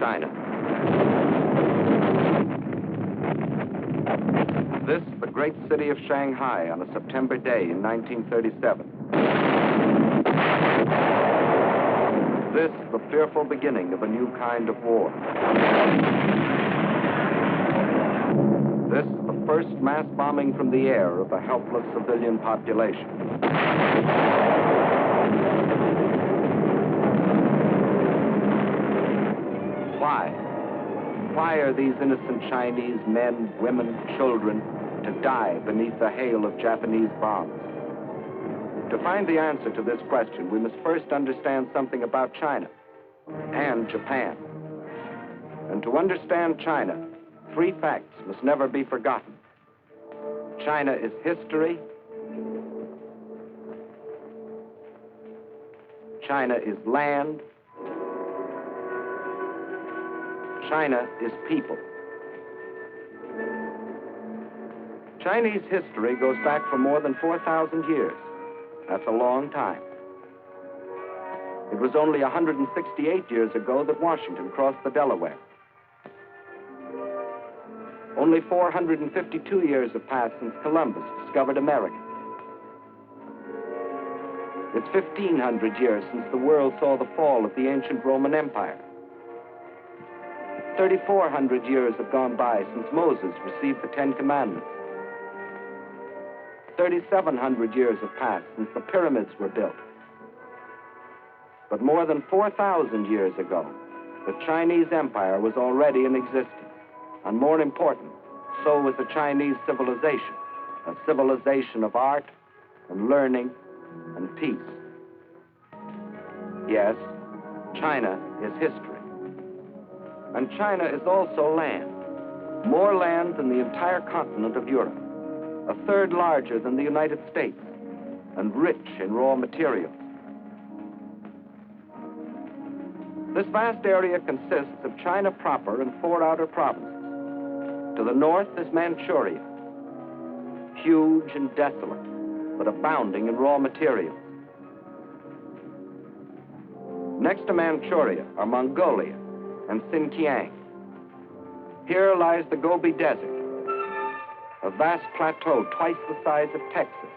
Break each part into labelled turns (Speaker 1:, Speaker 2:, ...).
Speaker 1: China. This, the great city of Shanghai on a September day in 1937. This, the fearful beginning of a new kind of war. This, the first mass bombing from the air of a helpless civilian population. Why? Why are these innocent Chinese men, women, children to die beneath the hail of Japanese bombs? To find the answer to this question, we must first understand something about China and Japan. And to understand China, three facts must never be forgotten. China is history. China is land. China is people. Chinese history goes back for more than 4,000 years. That's a long time. It was only 168 years ago that Washington crossed the Delaware. Only 452 years have passed since Columbus discovered America. It's 1,500 years since the world saw the fall of the ancient Roman Empire. 3,400 years have gone by since Moses received the Ten Commandments. 3,700 years have passed since the pyramids were built. But more than 4,000 years ago, the Chinese Empire was already in existence. And more important, so was the Chinese civilization, a civilization of art and learning and peace. Yes, China is history. And China is also land, more land than the entire continent of Europe, a third larger than the United States, and rich in raw materials. This vast area consists of China proper and 4 outer provinces. To the north is Manchuria, huge and desolate, but abounding in raw materials. Next to Manchuria are Mongolia and Xinjiang. Here lies the Gobi Desert, a vast plateau twice the size of Texas,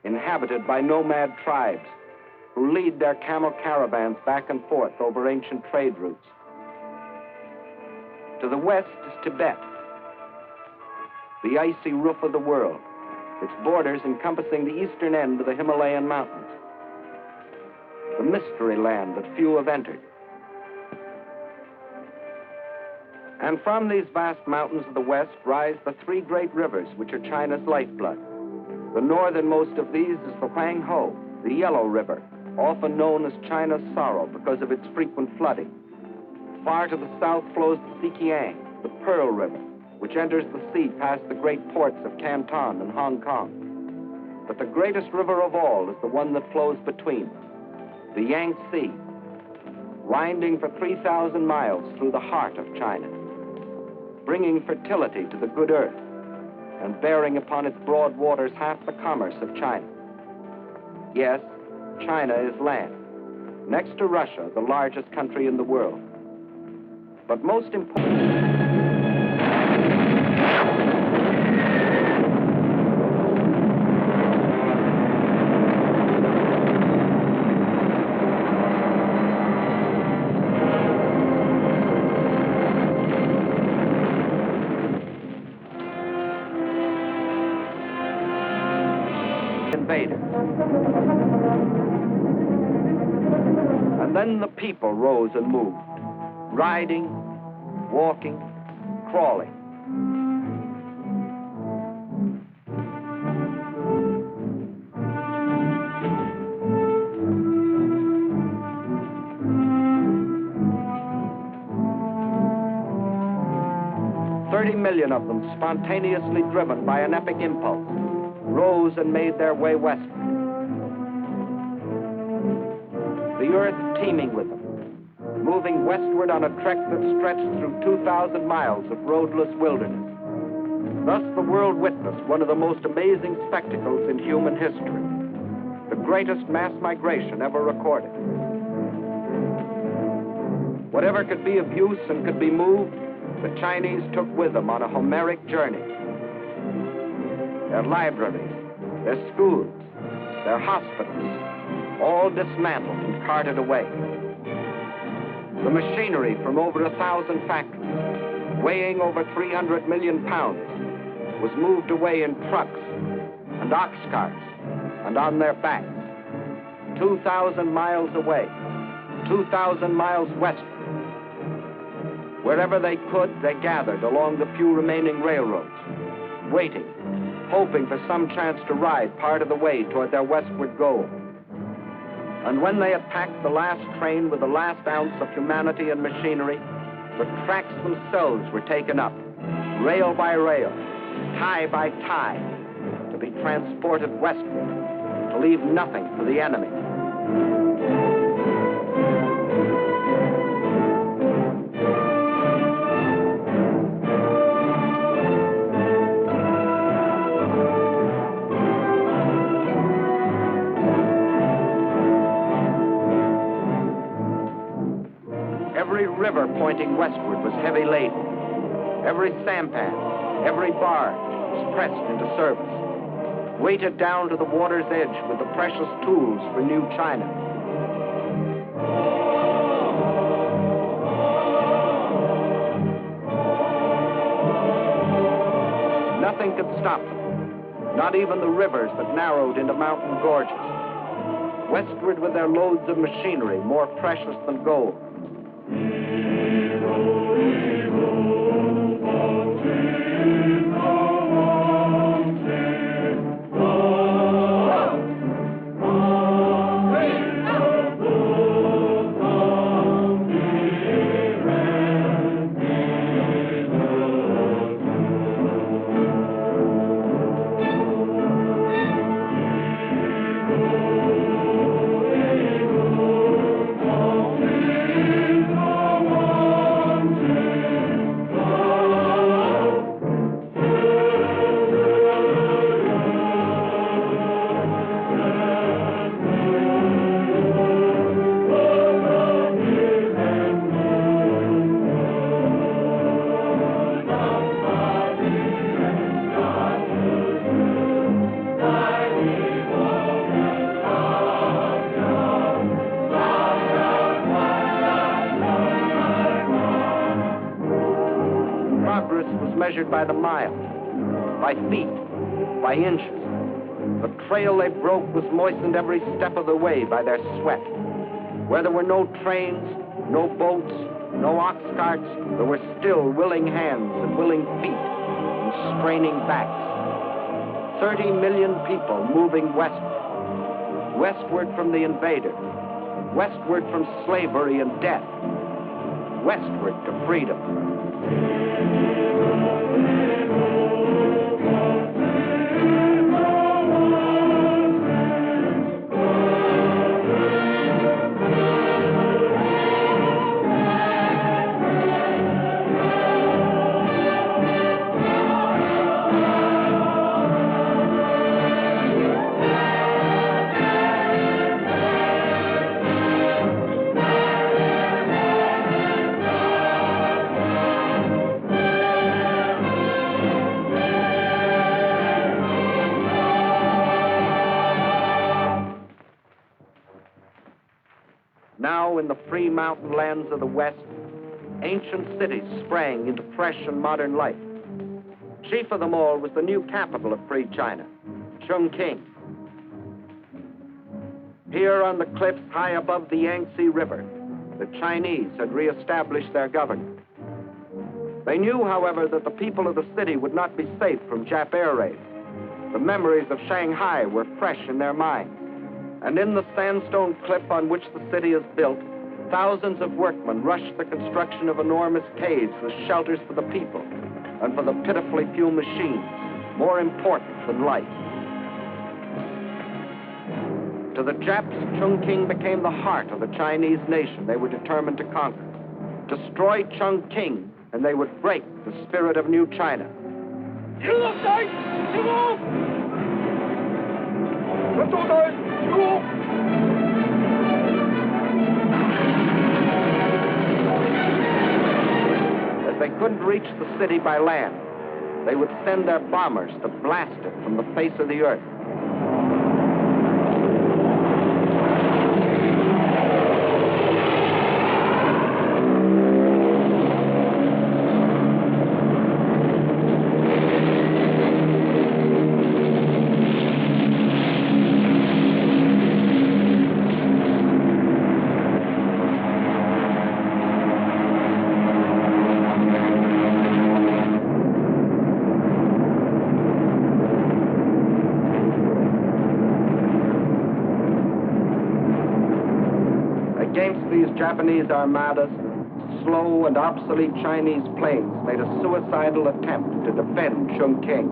Speaker 1: inhabited by nomad tribes who lead their camel caravans back and forth over ancient trade routes. To the west is Tibet, the icy roof of the world, its borders encompassing the eastern end of the Himalayan mountains, the mystery land that few have entered. And from these vast mountains of the west rise the 3 great rivers which are China's lifeblood. The northernmost of these is the Huanghe, the Yellow River, often known as China's sorrow because of its frequent flooding. Far to the south flows the Sikiang, the Pearl River, which enters the sea past the great ports of Canton and Hong Kong. But the greatest river of all is the one that flows between, the Yangtze, winding for 3,000 miles through the heart of China, bringing fertility to the good earth and bearing upon its broad waters half the commerce of China. Yes, China is land, next to Russia, the largest country in the world. But most important, invaded. And then the people rose and moved, riding, walking, crawling. $30 million of them, spontaneously driven by an epic impulse, rose and made their way westward. The earth teeming with them, moving westward on a trek that stretched through 2,000 miles of roadless wilderness. Thus the world witnessed one of the most amazing spectacles in human history, the greatest mass migration ever recorded. Whatever could be of use and could be moved, the Chinese took with them on a Homeric journey. Their libraries, their schools, their hospitals, all dismantled and carted away. The machinery from over 1,000 factories, weighing over 300 million pounds, was moved away in trucks and ox carts and on their backs, 2,000 miles away, 2,000 miles westward. Wherever they could, they gathered along the few remaining railroads, waiting, hoping for some chance to ride part of the way toward their westward goal. And when they had packed the last train with the last ounce of humanity and machinery, the tracks themselves were taken up, rail by rail, tie by tie, to be transported westward, to leave nothing for the enemy. Every river pointing westward was heavy laden. Every sampan, every barge was pressed into service, weighted down to the water's edge with the precious tools for new China. Nothing could stop them, not even the rivers that narrowed into mountain gorges. Westward with their loads of machinery, more precious than gold. Measured by the mile, by feet, by inches. The trail they broke was moistened every step of the way by their sweat. Where there were no trains, no boats, no ox carts, there were still willing hands and willing feet and straining backs. 30 million people moving westward, westward from the invader, westward from slavery and death, westward to freedom. Now, in the free mountain lands of the West, ancient cities sprang into fresh and modern life. Chief of them all was the new capital of free China, Chongqing. Here on the cliffs high above the Yangtze River, the Chinese had reestablished their government. They knew, however, that the people of the city would not be safe from Jap air raids. The memories of Shanghai were fresh in their minds. And in the sandstone cliff on which the city is built, thousands of workmen rushed the construction of enormous caves as shelters for the people and for the pitifully few machines, more important than life. To the Japs, Chongqing became the heart of the Chinese nation they were determined to conquer. Destroy Chongqing, and they would break the spirit of new China. If they couldn't reach the city by land, they would send their bombers to blast it from the face of the earth. Against these Japanese armadas, slow and obsolete Chinese planes made a suicidal attempt to defend Chongqing.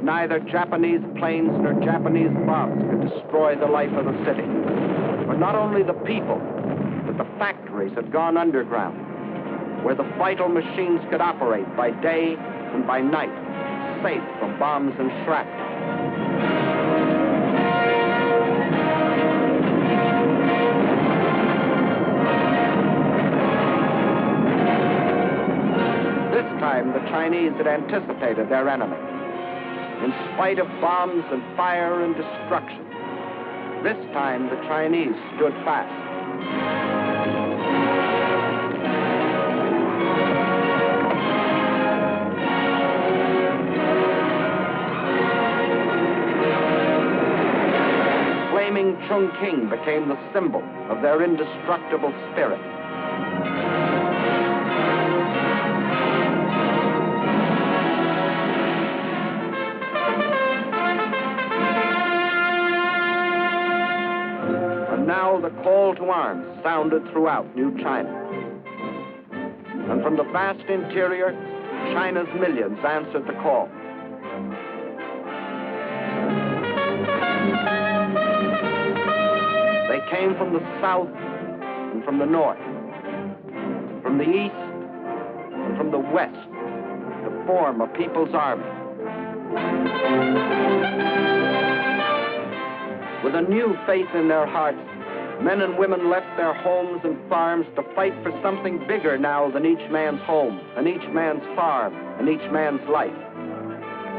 Speaker 1: Neither Japanese planes nor Japanese bombs could destroy the life of the city. But not only the people, but the factories had gone underground, where the vital machines could operate by day and by night, safe from bombs and shrapnel. This time, the Chinese had anticipated their enemy. In spite of bombs and fire and destruction, this time the Chinese stood fast. Flaming Chongqing became the symbol of their indestructible spirit. Now the call to arms sounded throughout New China. And from the vast interior, China's millions answered the call. They came from the south and from the north, from the east and from the west, to form a people's army. With a new faith in their hearts, men and women left their homes and farms to fight for something bigger now than each man's home, and each man's farm, and each man's life.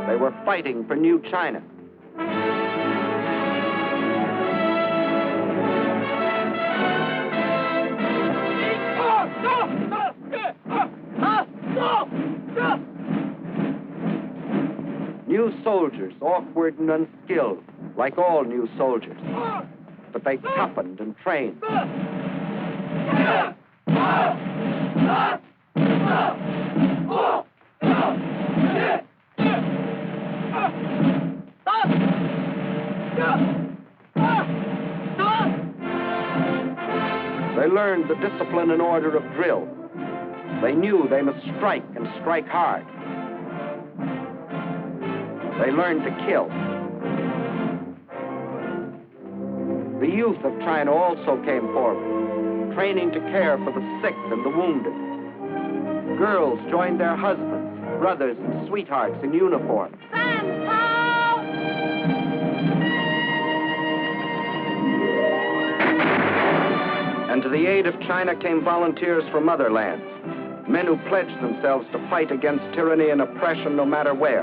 Speaker 1: They were fighting for New China. New soldiers, awkward and unskilled, like all new soldiers. But they toughened and trained. They learned the discipline and order of drill. They knew they must strike and strike hard. They learned to kill. The youth of China also came forward, training to care for the sick and the wounded. Girls joined their husbands, brothers, and sweethearts in uniform. And to the aid of China came volunteers from other lands, men who pledged themselves to fight against tyranny and oppression no matter where.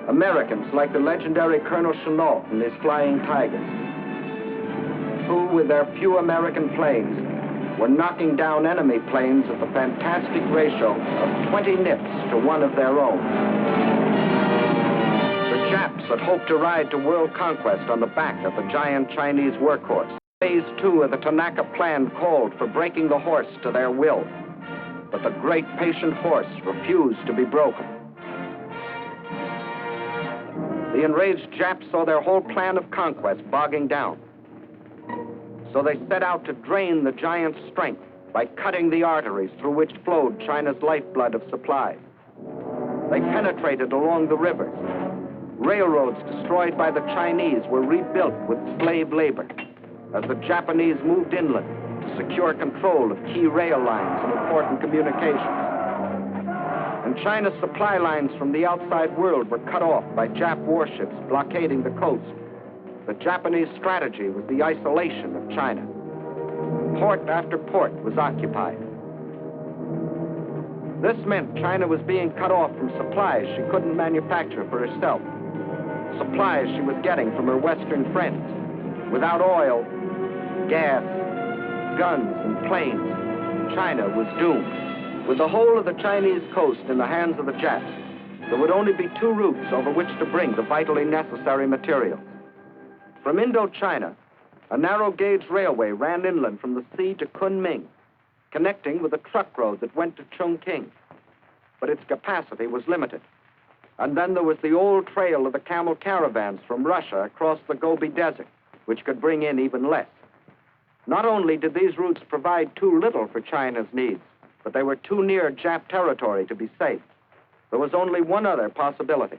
Speaker 1: Americans like the legendary Colonel Chennault and his Flying Tigers, who, with their few American planes, were knocking down enemy planes at the fantastic ratio of 20 nips to one of their own. The Japs had hoped to ride to world conquest on the back of the giant Chinese workhorse. Phase 2 of the Tanaka Plan called for breaking the horse to their will, but the great patient horse refused to be broken. The enraged Japs saw their whole plan of conquest bogging down. So they set out to drain the giant's strength by cutting the arteries through which flowed China's lifeblood of supplies. They penetrated along the rivers. Railroads destroyed by the Chinese were rebuilt with slave labor as the Japanese moved inland to secure control of key rail lines and important communications. And China's supply lines from the outside world were cut off by Jap warships blockading the coast. The Japanese strategy was the isolation of China. Port after port was occupied. This meant China was being cut off from supplies she couldn't manufacture for herself. Supplies she was getting from her Western friends. Without oil, gas, guns, and planes, China was doomed. With the whole of the Chinese coast in the hands of the Japs, there would only be two routes over which to bring the vitally necessary materials. From Indochina, a narrow-gauge railway ran inland from the sea to Kunming, connecting with a truck road that went to Chongqing. But its capacity was limited. And then there was the old trail of the camel caravans from Russia across the Gobi Desert, which could bring in even less. Not only did these routes provide too little for China's needs, but they were too near Jap territory to be safe. There was only one other possibility.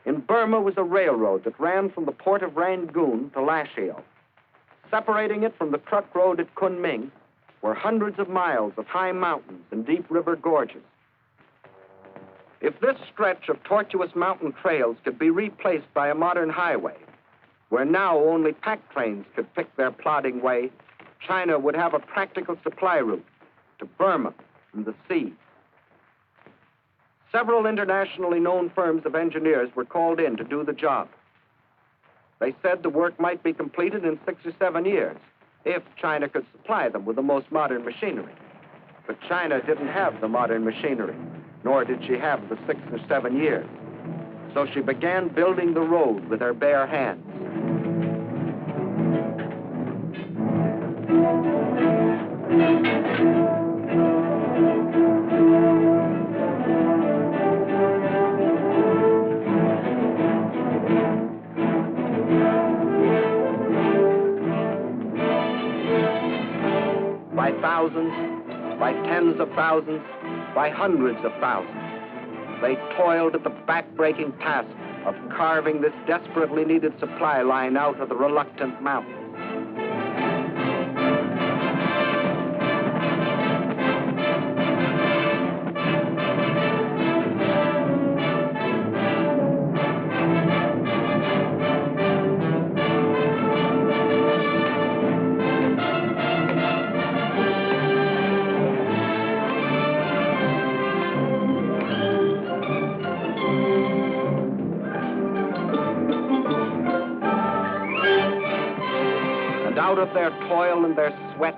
Speaker 1: In Burma was a railroad that ran from the port of Rangoon to Lashio. Separating it from the truck road at Kunming were hundreds of miles of high mountains and deep river gorges. If this stretch of tortuous mountain trails could be replaced by a modern highway, where now only pack trains could pick their plodding way, China would have a practical supply route to Burma and the sea. Several internationally known firms of engineers were called in to do the job. They said the work might be completed in 6 or 7 years, if China could supply them with the most modern machinery. But China didn't have the modern machinery, nor did she have the 6 or 7 years. So she began building the road with her bare hands. By thousands, by tens of thousands, by hundreds of thousands, they toiled at the back-breaking task of carving this desperately needed supply line out of the reluctant mountains. Out of their toil and their sweat,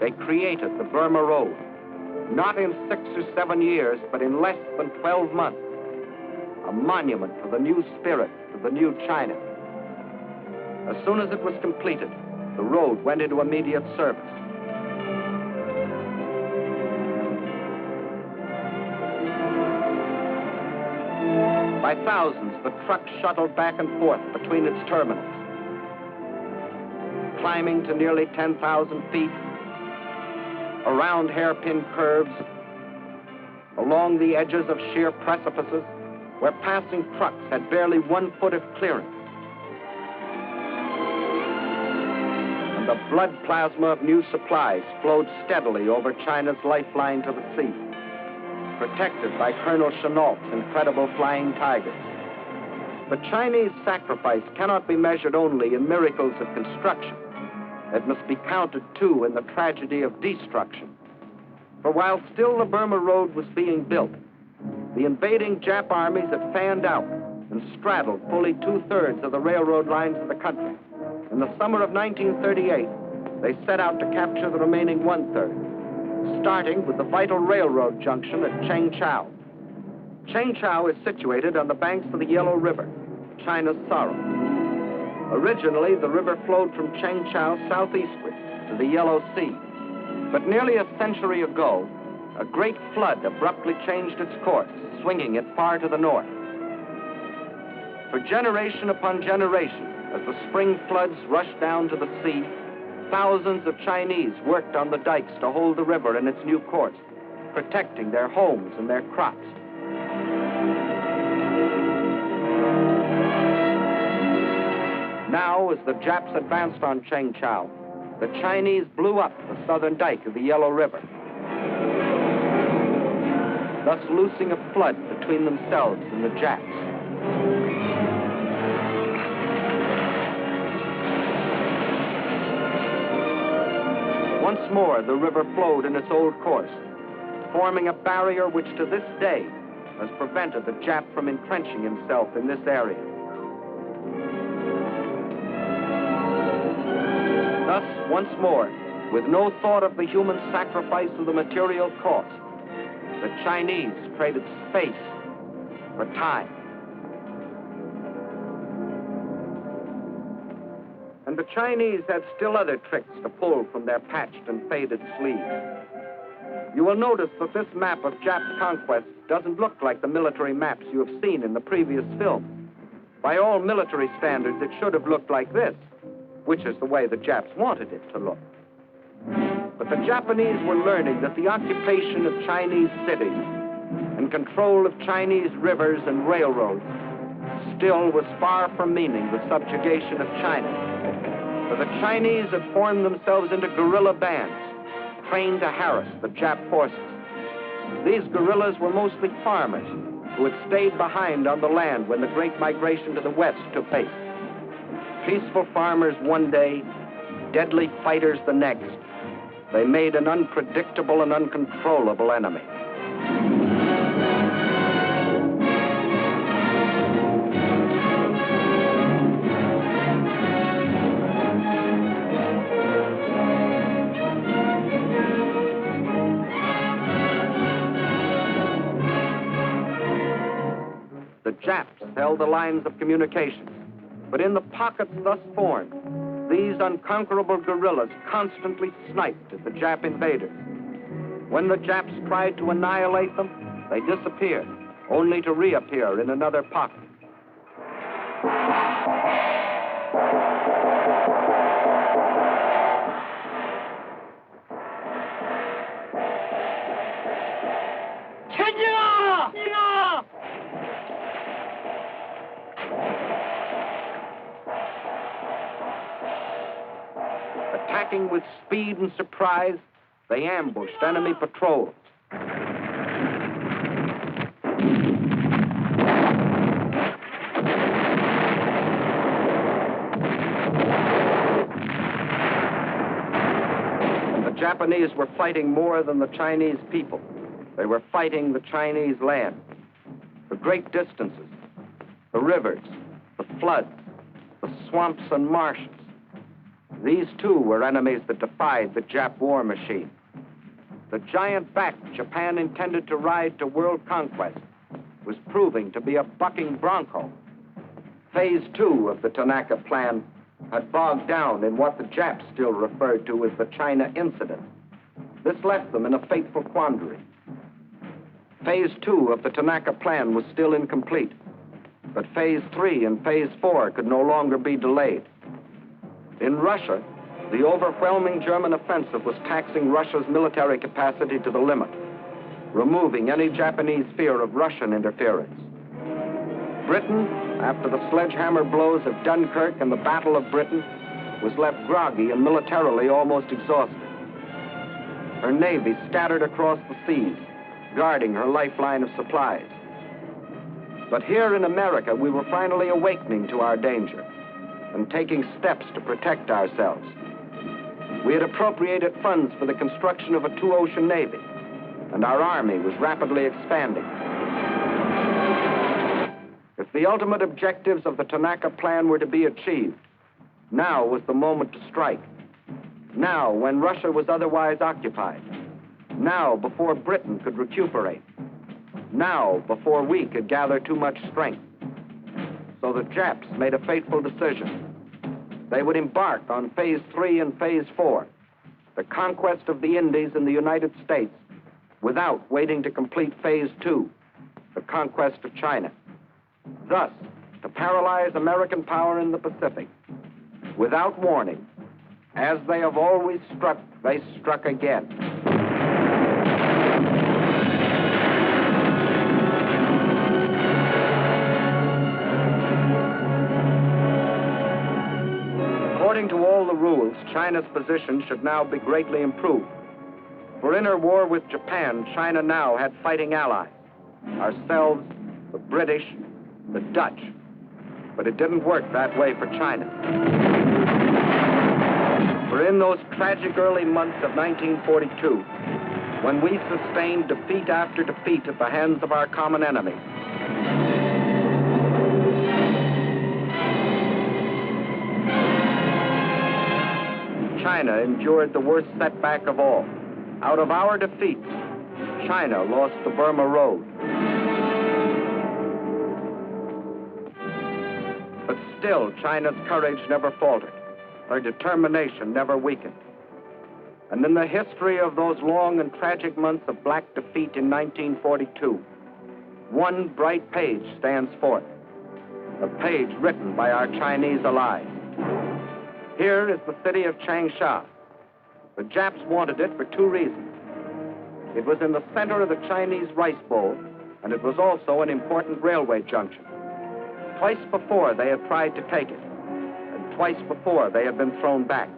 Speaker 1: they created the Burma Road. Not in 6 or 7 years, but in less than 12 months. A monument for the new spirit of the new China. As soon as it was completed, the road went into immediate service. By thousands, the trucks shuttled back and forth between its terminals. Climbing to nearly 10,000 feet, around hairpin curves, along the edges of sheer precipices, where passing trucks had barely 1 foot of clearance. And the blood plasma of new supplies flowed steadily over China's lifeline to the sea, protected by Colonel Chennault's incredible flying tigers. The Chinese sacrifice cannot be measured only in miracles of construction. It must be counted, too, in the tragedy of destruction. For while still the Burma Road was being built, the invading Jap armies had fanned out and straddled fully 2/3 of the railroad lines of the country. In the summer of 1938, they set out to capture the remaining 1/3, starting with the vital railroad junction at Chengchao. Chengchao is situated on the banks of the Yellow River, China's sorrow. Originally, the river flowed from Chengchao southeastward to the Yellow Sea. But nearly a century ago, a great flood abruptly changed its course, swinging it far to the north. For generation upon generation, as the spring floods rushed down to the sea, thousands of Chinese worked on the dikes to hold the river in its new course, protecting their homes and their crops. Now, as the Japs advanced on Chengchao, the Chinese blew up the southern dike of the Yellow River, thus loosing a flood between themselves and the Japs. Once more, the river flowed in its old course, forming a barrier which to this day has prevented the Jap from entrenching himself in this area. Thus, once more, with no thought of the human sacrifice of the material cost, the Chinese traded space for time. And the Chinese had still other tricks to pull from their patched and faded sleeves. You will notice that this map of Jap conquest doesn't look like the military maps you have seen in the previous film. By all military standards, it should have looked like this, which is the way the Japs wanted it to look. But the Japanese were learning that the occupation of Chinese cities and control of Chinese rivers and railroads still was far from meaning the subjugation of China. For the Chinese had formed themselves into guerrilla bands, trained to harass the Jap forces. These guerrillas were mostly farmers who had stayed behind on the land when the great migration to the west took place. Peaceful farmers one day, deadly fighters the next. They made an unpredictable and uncontrollable enemy. The Japs held the lines of communication, but in the pockets thus formed, these unconquerable guerrillas constantly sniped at the Jap invaders. When the Japs tried to annihilate them, they disappeared, only to reappear in another pocket. Attacking with speed and surprise, they ambushed enemy patrols. And the Japanese were fighting more than the Chinese people. They were fighting the Chinese land, the great distances, the rivers, the floods, the swamps and marshes. These, too, were enemies that defied the Jap war machine. The giant back Japan intended to ride to world conquest was proving to be a bucking bronco. Phase 2 of the Tanaka Plan had bogged down in what the Japs still referred to as the China Incident. This left them in a fateful quandary. Phase 2 of the Tanaka Plan was still incomplete, but Phase 3 and Phase 4 could no longer be delayed. In Russia, The overwhelming German offensive was taxing Russia's military capacity to the limit, removing any Japanese fear of Russian interference. Britain, after the sledgehammer blows of Dunkirk and the Battle of Britain, was left groggy and militarily almost exhausted. Her navy scattered across the seas, guarding her lifeline of supplies. But here in America, we were finally awakening to our danger and taking steps to protect ourselves. We had appropriated funds for the construction of a two-ocean navy, and our army was rapidly expanding. If the ultimate objectives of the Tanaka Plan were to be achieved, now was the moment to strike. Now, when Russia was otherwise occupied. Now, before Britain could recuperate. Now, before we could gather too much strength. So the Japs made a fateful decision. They would embark on Phase 3 and Phase 4, the conquest of the Indies and the United States, without waiting to complete Phase 2, the conquest of China. Thus, to paralyze American power in the Pacific. Without warning, as they have always struck, they struck again. According to all the rules, China's position should now be greatly improved. For in her war with Japan, China now had fighting allies. Ourselves, the British, the Dutch. But it didn't work that way for China. For in those tragic early months of 1942, when we sustained defeat after defeat at the hands of our common enemy, China endured the worst setback of all. Out of our defeats, China lost the Burma Road. But still, China's courage never faltered. Her determination never weakened. And in the history of those long and tragic months of black defeat in 1942, one bright page stands forth, a page written by our Chinese allies. Here is the city of Changsha. The Japs wanted it for two reasons. It was in the center of the Chinese rice bowl, and it was also an important railway junction. Twice before they had tried to take it, and twice before they had been thrown back.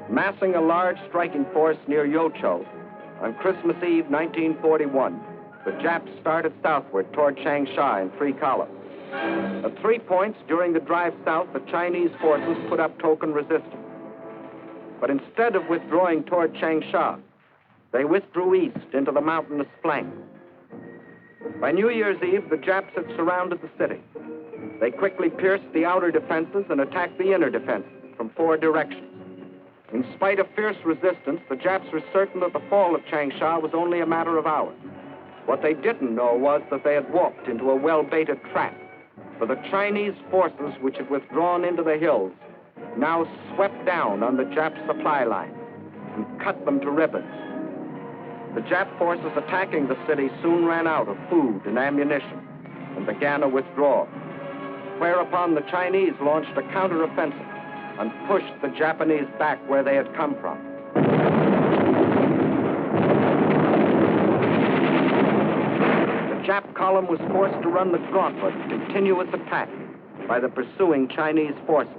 Speaker 1: Massing a large striking force near Yocho, on Christmas Eve 1941, the Japs started southward toward Changsha in 3 columns. At 3 points during the drive south, the Chinese forces put up token resistance. But instead of withdrawing toward Changsha, they withdrew east into the mountainous flank. By New Year's Eve, the Japs had surrounded the city. They quickly pierced the outer defenses and attacked the inner defenses from 4 directions. In spite of fierce resistance, the Japs were certain that the fall of Changsha was only a matter of hours. What they didn't know was that they had walked into a well-baited trap, for the Chinese forces which had withdrawn into the hills now swept down on the Jap supply line and cut them to ribbons. The Jap forces attacking the city soon ran out of food and ammunition and began a withdrawal, whereupon the Chinese launched a counteroffensive and pushed the Japanese back where they had come from. The Jap column was forced to run the gauntlet of continuous attack by the pursuing Chinese forces.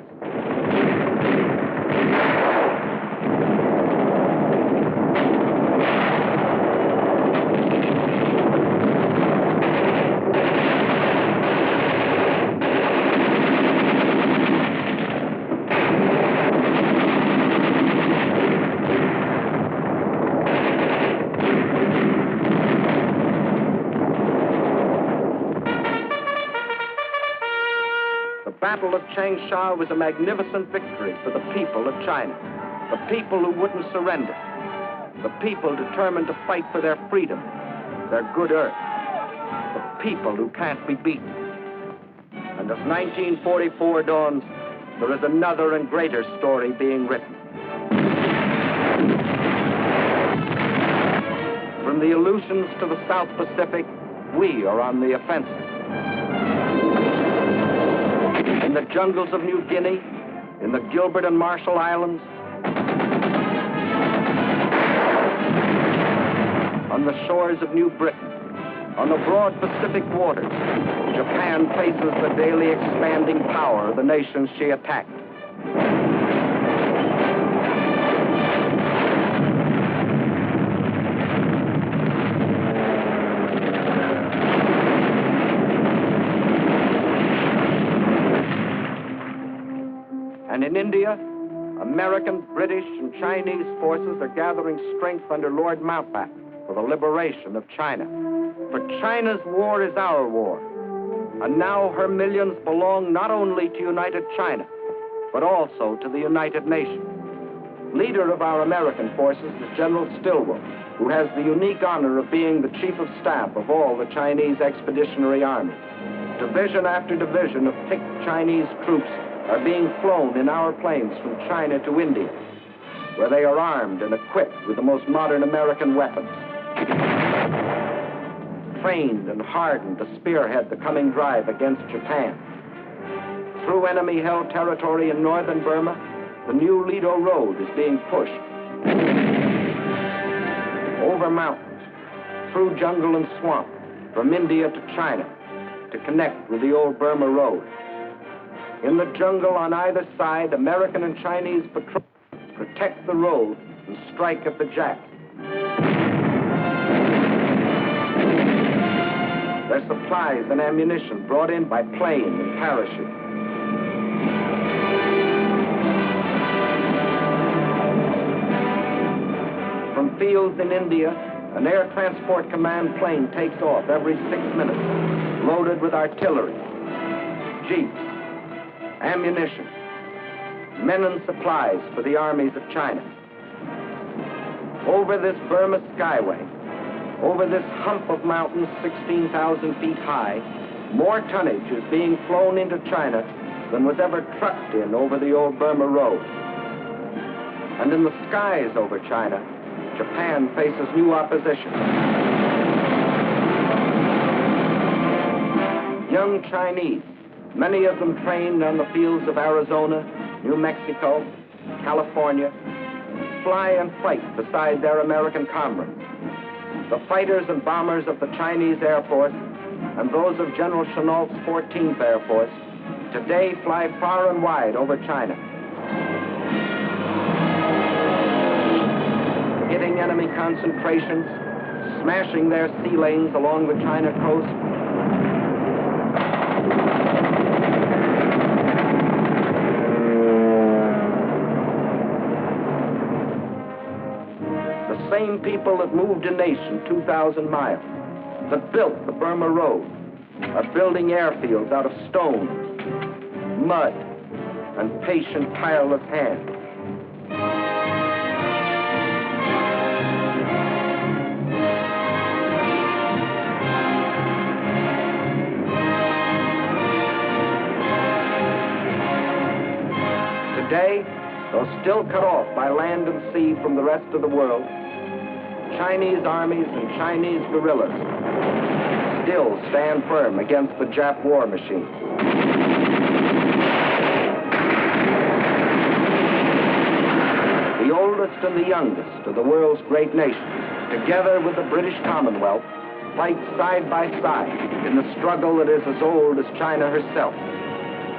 Speaker 1: The Battle of Changsha was a magnificent victory for the people of China, the people who wouldn't surrender, the people determined to fight for their freedom, their good earth, the people who can't be beaten. And as 1944 dawns, there is another and greater story being written. From the Aleutians to the South Pacific, we are on the offensive. In the jungles of New Guinea, in the Gilbert and Marshall Islands, the shores of New Britain, on the broad Pacific waters, Japan faces the daily expanding power of the nations she attacked. And in India, American, British, and Chinese forces are gathering strength under Lord Mountbatten for the liberation of China. For China's war is our war, and now her millions belong not only to United China, but also to the United Nations. Leader of our American forces is General Stilwell, who has the unique honor of being the Chief of Staff of all the Chinese Expeditionary Army. Division after division of picked Chinese troops are being flown in our planes from China to India, where they are armed and equipped with the most modern American weapons, trained and hardened to spearhead the coming drive against Japan. Through enemy-held territory in northern Burma, the new Lido Road is being pushed. Over mountains, through jungle and swamp, from India to China, to connect with the old Burma Road. In the jungle on either side, American and Chinese patrols protect the road and strike at the Japs. Their supplies and ammunition brought in by plane and parachute. From fields in India, an Air Transport Command plane takes off every 6 minutes, loaded with artillery, jeeps, ammunition, men and supplies for the armies of China. Over this Burma skyway, over this hump of mountains 16,000 feet high, more tonnage is being flown into China than was ever trucked in over the old Burma Road. And in the skies over China, Japan faces new opposition. Young Chinese, many of them trained on the fields of Arizona, New Mexico, California, fly and fight beside their American comrades. The fighters and bombers of the Chinese Air Force and those of General Chennault's 14th Air Force today fly far and wide over China, hitting enemy concentrations, smashing their sea lanes along the China coast. The same people that moved a nation 2,000 miles, that built the Burma Road, are building airfields out of stones, mud, and patient, tireless hands. Today, though still cut off by land and sea from the rest of the world, Chinese armies and Chinese guerrillas still stand firm against the Jap war machine. The oldest and the youngest of the world's great nations, together with the British Commonwealth, fight side by side in the struggle that is as old as China herself,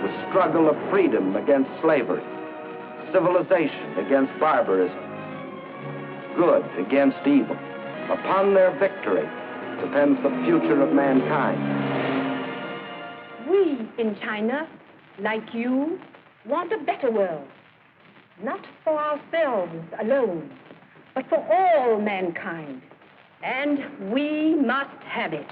Speaker 1: the struggle of freedom against slavery, civilization against barbarism, good against evil. Upon their victory depends the future of mankind.
Speaker 2: We in China, like you, want a better world. Not for ourselves alone, but for all mankind. And we must have it.